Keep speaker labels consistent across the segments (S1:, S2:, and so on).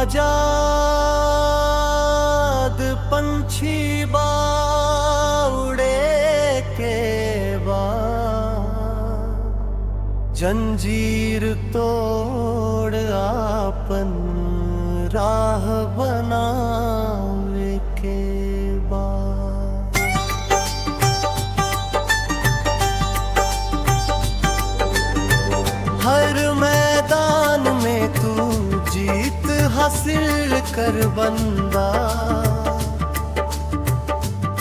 S1: आजाद पंछी उड़े के जंजीर तोड़ आपन राह बनावे के बाद। हर मैदान में तू जीत हासिल कर बंदा,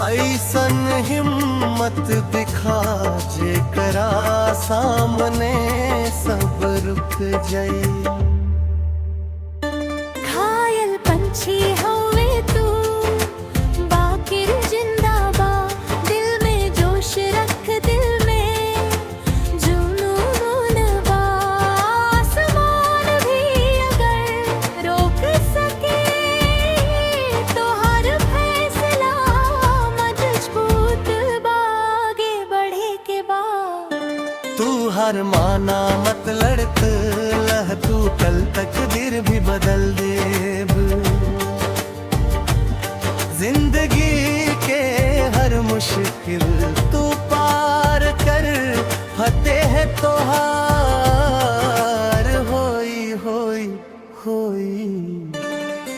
S1: ऐसन हिम्मत दिखा जेकरा सामने सब रुक जाई।
S2: घायल पंछी हवे तू बाकिर जिंदाबा, दिल में जोश रख दिल में जुनून बा। आसमान भी अगर रोक सके तो हर फैसला मजबूत बा, आगे बढ़े के बाद।
S1: तू हार माना मत लड़त लह, तू कल तकदीर भी बदल देब। जिंदगी के हर मुश्किल तू पार कर, फतेह तोहार होई होई होई।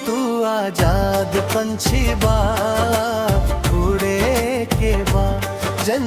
S1: तू आजाद पंछी बा उड़े के बा, जन